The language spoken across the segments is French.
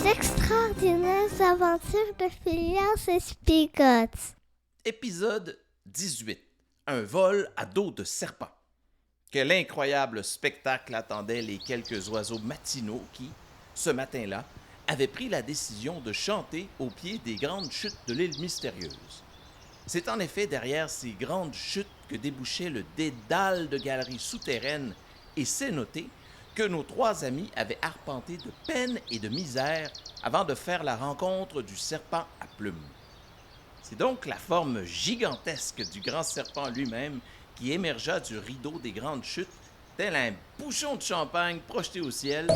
extraordinaires aventures de Phileas et Spigott. Épisode 18. Un vol à dos de serpent. Quel incroyable spectacle attendait les quelques oiseaux matinaux qui, ce matin-là, avaient pris la décision de chanter au pied des grandes chutes de l'île mystérieuse. C'est en effet derrière ces grandes chutes que débouchait le dédale de galeries souterraines et cénotées que nos trois amis avaient arpenté de peine et de misère avant de faire la rencontre du serpent à plumes. C'est donc la forme gigantesque du grand serpent lui-même qui émergea du rideau des grandes chutes, tel un bouchon de champagne projeté au ciel,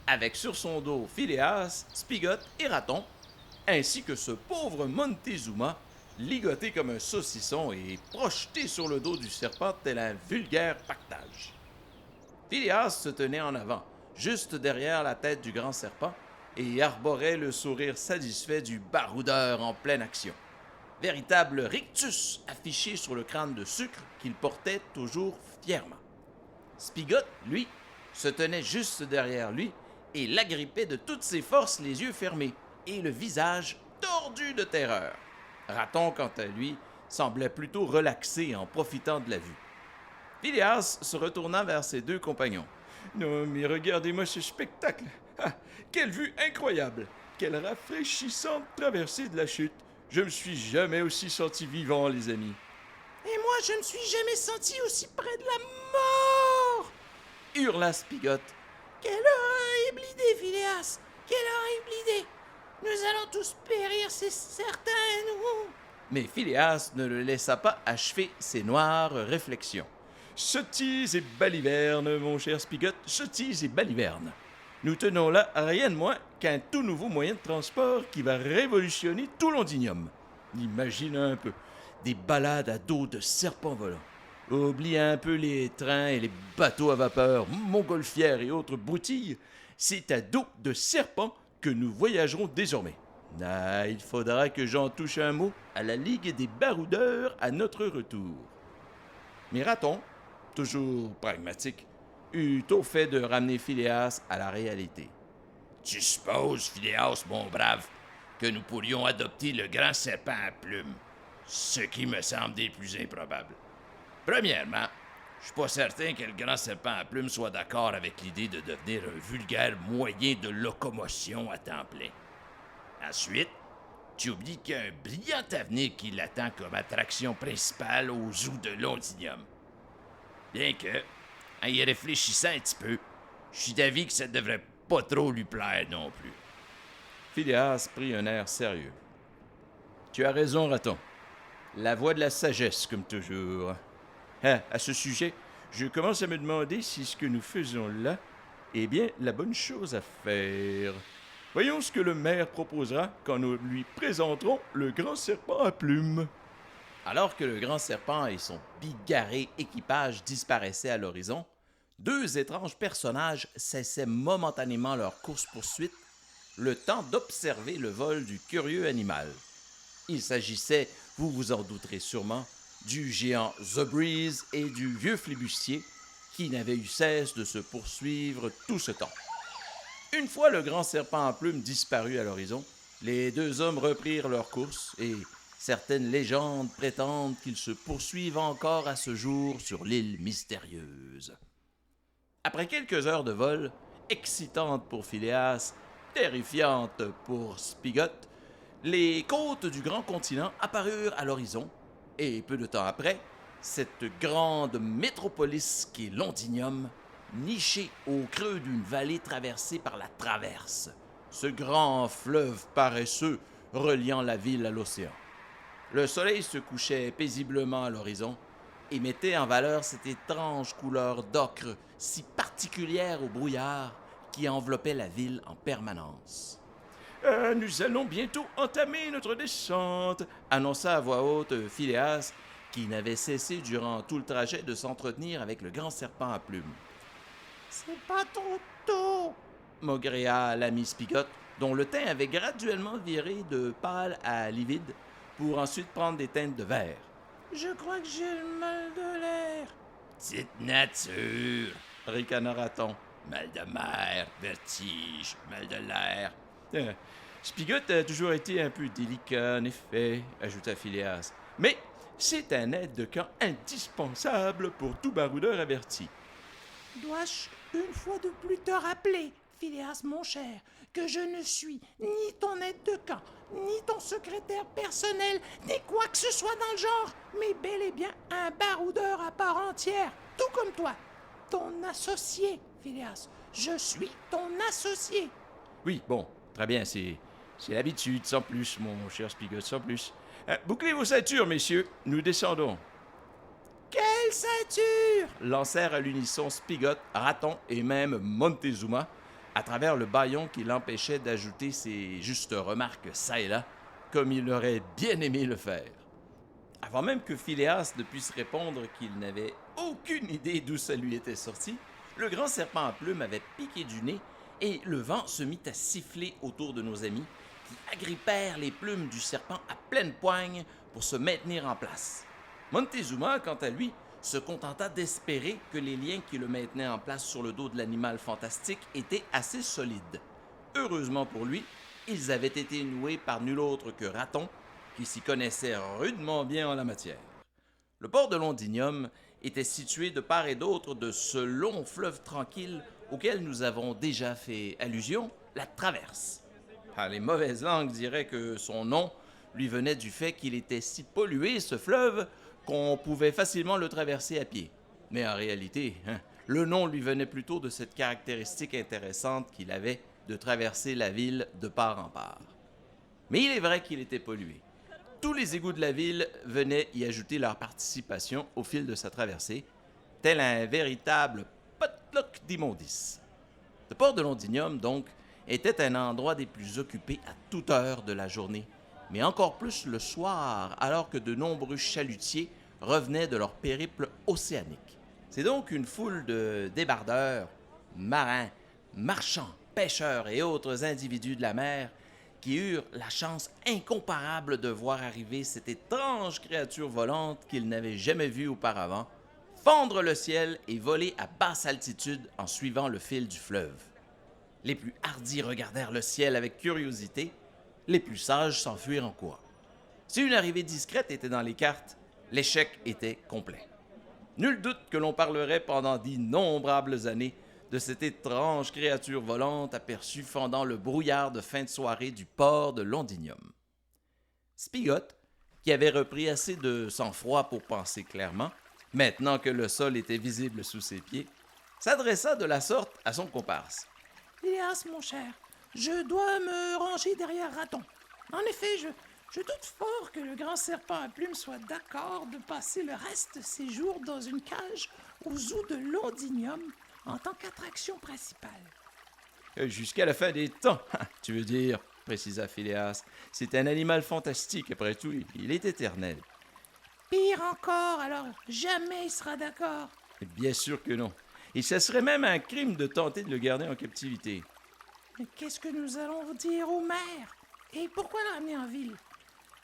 avec sur son dos Phileas, Spigott et Raton, ainsi que ce pauvre Montezuma, ligoté comme un saucisson et projeté sur le dos du serpent tel un vulgaire pactage. Phileas se tenait en avant, juste derrière la tête du grand serpent, et arborait le sourire satisfait du baroudeur en pleine action. Véritable rictus affiché sur le crâne de sucre qu'il portait toujours fièrement. Spigott, lui, se tenait juste derrière lui et l'agrippait de toutes ses forces, les yeux fermés et le visage tordu de terreur. Raton, quant à lui, semblait plutôt relaxé en profitant de la vue. Phileas se retourna vers ses deux compagnons. « Non, mais regardez-moi ce spectacle! Ah, quelle vue incroyable! Quelle rafraîchissante traversée de la chute! Je me suis jamais aussi senti vivant, les amis. »« Et moi, je me suis jamais senti aussi près de la mort! » hurla Spigott. « Quelle horrible idée, Phileas! Quelle horrible idée! Nous allons tous périr, c'est certain, nous! » Mais Phileas ne le laissa pas achever ses noires réflexions. « Sottise et baliverne, mon cher Spigott, sottise et baliverne. Nous tenons là rien de moins qu'un tout nouveau moyen de transport qui va révolutionner tout Londinium. Imagine un peu, des balades à dos de serpents volants. Oublie un peu les trains et les bateaux à vapeur, montgolfières et autres broutilles. C'est à dos de serpents que nous voyagerons désormais. Ah, il faudra que j'en touche un mot à la Ligue des baroudeurs à notre retour. » Mais Raton, toujours pragmatique, eut au fait de ramener Phileas à la réalité. « Tu supposes, Phileas, mon brave, que nous pourrions adopter le grand serpent à plumes, ce qui me semble des plus improbables. Premièrement, je suis pas certain que le grand serpent à plumes soit d'accord avec l'idée de devenir un vulgaire moyen de locomotion à temps plein. Ensuite, tu oublies qu'il y a un brillant avenir qui l'attend comme attraction principale au zoo de Londinium. Bien que, en y réfléchissant un petit peu, je suis d'avis que ça devrait pas trop lui plaire non plus. » Phileas prit un air sérieux. « Tu as raison, Raton. La voix de la sagesse, comme toujours. Ah, à ce sujet, je commence à me demander si ce que nous faisons là est bien la bonne chose à faire. Voyons ce que le maire proposera quand nous lui présenterons le grand serpent à plumes. » Alors que le grand serpent et son bigarré équipage disparaissaient à l'horizon, deux étranges personnages cessaient momentanément leur course-poursuite, le temps d'observer le vol du curieux animal. Il s'agissait, vous vous en douterez sûrement, du géant The Breeze et du vieux flibustier qui n'avaient eu cesse de se poursuivre tout ce temps. Une fois le grand serpent à plumes disparu à l'horizon, les deux hommes reprirent leur course et certaines légendes prétendent qu'ils se poursuivent encore à ce jour sur l'île mystérieuse. Après quelques heures de vol, excitantes pour Phileas, terrifiantes pour Spigott, les côtes du grand continent apparurent à l'horizon, et peu de temps après, cette grande métropolis qu'est Londinium, nichée au creux d'une vallée traversée par la Traverse, ce grand fleuve paresseux reliant la ville à l'océan. Le soleil se couchait paisiblement à l'horizon et mettait en valeur cette étrange couleur d'ocre si particulière au brouillard qui enveloppait la ville en permanence. « Nous allons bientôt entamer notre descente », annonça à voix haute Phileas, qui n'avait cessé durant tout le trajet de s'entretenir avec le grand serpent à plumes. « C'est pas trop tôt », maugréa l'ami Spigott, dont le teint avait graduellement viré de pâle à livide pour ensuite prendre des teintes de vert. « Je crois que j'ai le mal de l'air. »« Petite nature, » ricana Raton. « Mal de mer, vertige, mal de l'air. Spigot a toujours été un peu délicat, en effet, ajouta Phileas. Mais c'est un aide de camp indispensable pour tout baroudeur averti. Dois-je une fois de plus te rappeler, Phileas mon cher, que je ne suis ni ton aide de camp, ni ton secrétaire personnel, ni quoi que ce soit dans le genre, mais bel et bien un baroudeur à part entière, tout comme toi. Ton associé, Phileas. Je suis ton associé. Oui, bon, très bien, c'est l'habitude, sans plus, mon cher Spigot, sans plus. Bouclez vos ceintures, messieurs, nous descendons. Quelle ceinture! Lancèrent à l'unisson Spigot, Raton et même Montezuma, à travers le bâillon qui l'empêchait d'ajouter ses justes remarques çà et là, comme il aurait bien aimé le faire. Avant même que Phileas ne puisse répondre qu'il n'avait aucune idée d'où ça lui était sorti, le grand serpent à plumes avait piqué du nez et le vent se mit à siffler autour de nos amis, qui agrippèrent les plumes du serpent à pleine poigne pour se maintenir en place. Montezuma, quant à lui, se contenta d'espérer que les liens qui le maintenaient en place sur le dos de l'animal fantastique étaient assez solides. Heureusement pour lui, ils avaient été noués par nul autre que Raton, qui s'y connaissait rudement bien en la matière. Le port de Londinium était situé de part et d'autre de ce long fleuve tranquille auquel nous avons déjà fait allusion, la Traverse. Les mauvaises langues diraient que son nom lui venait du fait qu'il était si pollué, ce fleuve, qu'on pouvait facilement le traverser à pied. Mais en réalité, le nom lui venait plutôt de cette caractéristique intéressante qu'il avait de traverser la ville de part en part. Mais il est vrai qu'il était pollué. Tous les égouts de la ville venaient y ajouter leur participation au fil de sa traversée, tel un véritable potluck d'immondices. Le port de Londinium, donc, était un endroit des plus occupés à toute heure de la journée, mais encore plus le soir, alors que de nombreux chalutiers revenaient de leur périple océanique. C'est donc une foule de débardeurs, marins, marchands, pêcheurs et autres individus de la mer qui eurent la chance incomparable de voir arriver cette étrange créature volante qu'ils n'avaient jamais vue auparavant, fendre le ciel et voler à basse altitude en suivant le fil du fleuve. Les plus hardis regardèrent le ciel avec curiosité, les plus sages s'enfuirent en courant. Si une arrivée discrète était dans les cartes, l'échec était complet. Nul doute que l'on parlerait pendant d'innombrables années de cette étrange créature volante aperçue fendant le brouillard de fin de soirée du port de Londinium. Spigot, qui avait repris assez de sang-froid pour penser clairement, maintenant que le sol était visible sous ses pieds, s'adressa de la sorte à son comparse. « Phileas, mon cher, je dois me ranger derrière Raton. En effet, je doute fort que le grand serpent à plumes soit d'accord de passer le reste de ses jours dans une cage au zoo de Londinium en tant qu'attraction principale. » Jusqu'à la fin des temps, tu veux dire, précisa Phileas. C'est un animal fantastique, après tout, il est éternel. Pire encore, alors jamais il sera d'accord. Bien sûr que non. Et ce serait même un crime de tenter de le garder en captivité. Mais qu'est-ce que nous allons dire au maire? Et pourquoi l'amener en ville?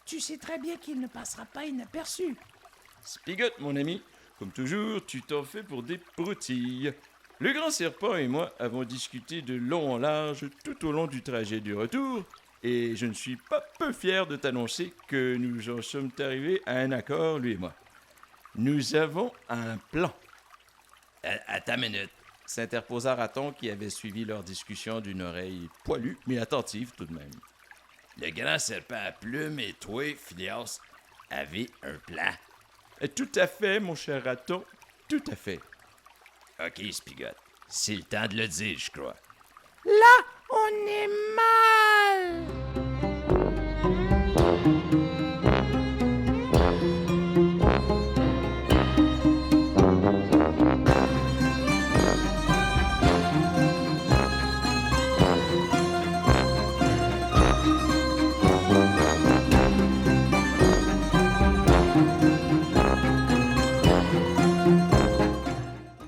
Tu sais très bien qu'il ne passera pas inaperçu. Spigot, mon ami, comme toujours, tu t'en fais pour des broutilles. Le grand serpent et moi avons discuté de long en large tout au long du trajet du retour, et je ne suis pas peu fier de t'annoncer que nous en sommes arrivés à un accord, lui et moi. Nous avons un plan. Attends une minute, s'interposa Raton qui avait suivi leur discussion d'une oreille poilue, mais attentive tout de même. Le grand serpent à plumes et toi, Phileas, avez un plan. Tout à fait, mon cher Raton, tout à fait. OK, Spigot, c'est le temps de le dire, je crois. Là, on est mal!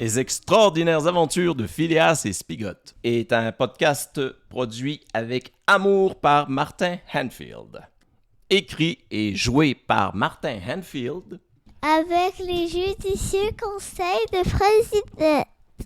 Les extraordinaires aventures de Phileas et Spigot est un podcast produit avec amour par Martin Hanfield. Écrit et joué par Martin Hanfield. Avec les judicieux conseils de Fred Zipnet.